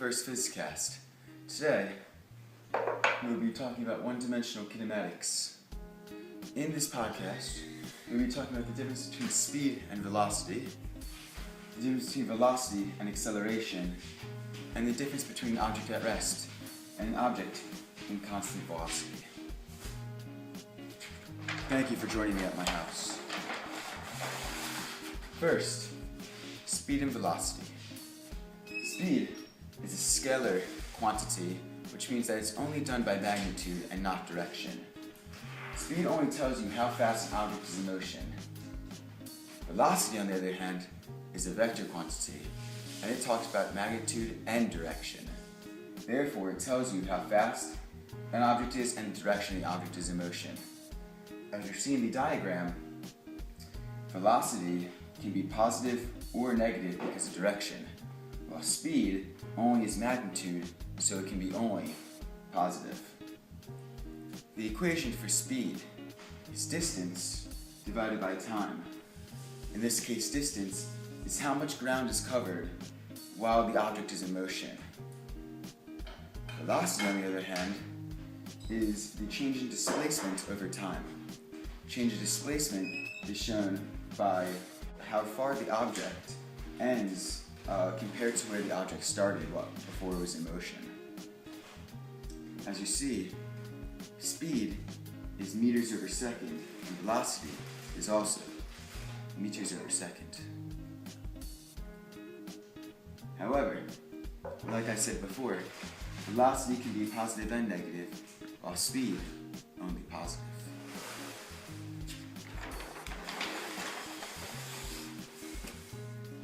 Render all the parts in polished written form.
first Physcast. Today, we'll be talking about one-dimensional kinematics. In this podcast, we'll be talking about the difference between speed and velocity, the difference between velocity and acceleration, and the difference between an object at rest and an object in constant velocity. Thank you for joining me at my house. First, speed and velocity. Speed is a scalar quantity, which means that it's only done by magnitude and not direction. Speed only tells you how fast an object is in motion. Velocity, on the other hand, is a vector quantity, and it talks about magnitude and direction. Therefore, it tells you how fast an object is and the direction the object is in motion. As you see in the diagram, velocity can be positive or negative because of direction, while speed only is magnitude, so it can be only positive. The equation for speed is distance divided by time. In this case, distance is how much ground is covered while the object is in motion. Velocity, on the other hand, is the change in displacement over time. Change in displacement is shown by how far the object ends compared to where the object started before it was in motion. As you see, speed is meters over second, and velocity is also meters over second. However, like I said before, velocity can be positive and negative, while speed only positive.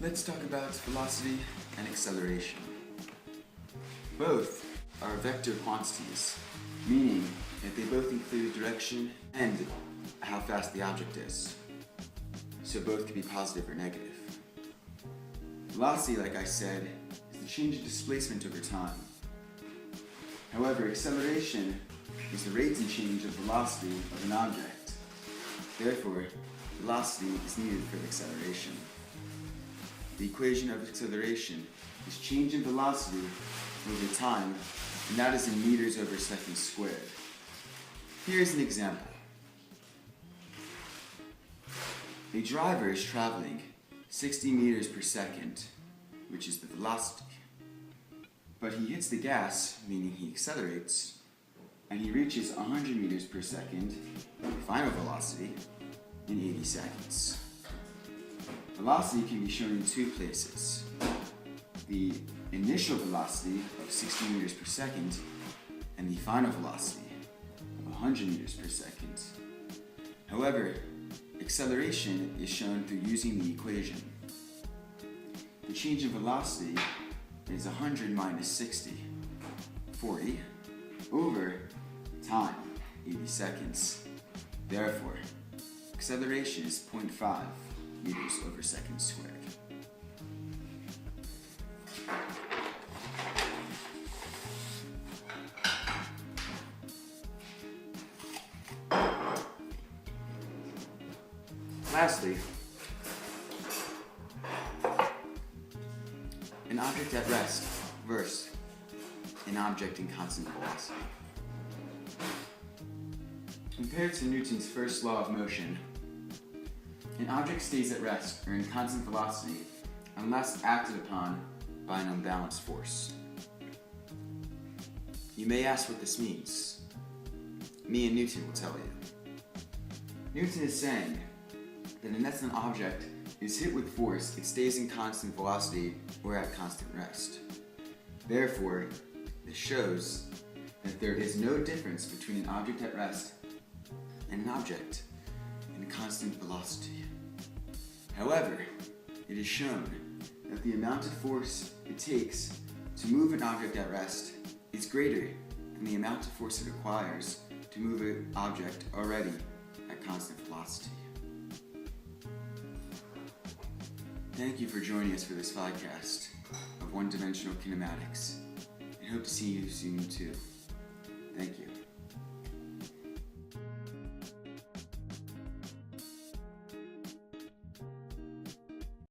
Let's talk about velocity and acceleration. Both are vector quantities, meaning that they both include direction and how fast the object is. So both can be positive or negative. Velocity, like I said, is the change in displacement over time. However, acceleration is the rate and change of velocity of an object. Therefore, velocity is needed for the acceleration. The equation of acceleration is change in velocity over time, and that is in meters over second squared. Here's an example. A driver is traveling 60 meters per second, which is the velocity. But he hits the gas, meaning he accelerates, and he reaches 100 meters per second, the final velocity, in 80 seconds. Velocity can be shown in two places. The initial velocity of 60 meters per second and the final velocity of 100 meters per second. However, acceleration is shown through using the equation. The change in velocity is 100 minus 60, 40, over time, 80 seconds. Therefore, acceleration is 0.5 meters over second squared. Lastly, an object at rest versus an object in constant velocity. Compared to Newton's first law of motion, an object stays at rest or in constant velocity unless acted upon by an unbalanced force. You may ask what this means. Me and Newton will tell you. Newton is saying that unless an object is hit with force, it stays in constant velocity or at constant rest. Therefore, this shows that there is no difference between an object at rest and an object in constant velocity. However, it is shown that the amount of force it takes to move an object at rest is greater than the amount of force it requires to move an object already at constant velocity. Thank you for joining us for this podcast of one-dimensional kinematics, and hope to see you soon too. Thank you.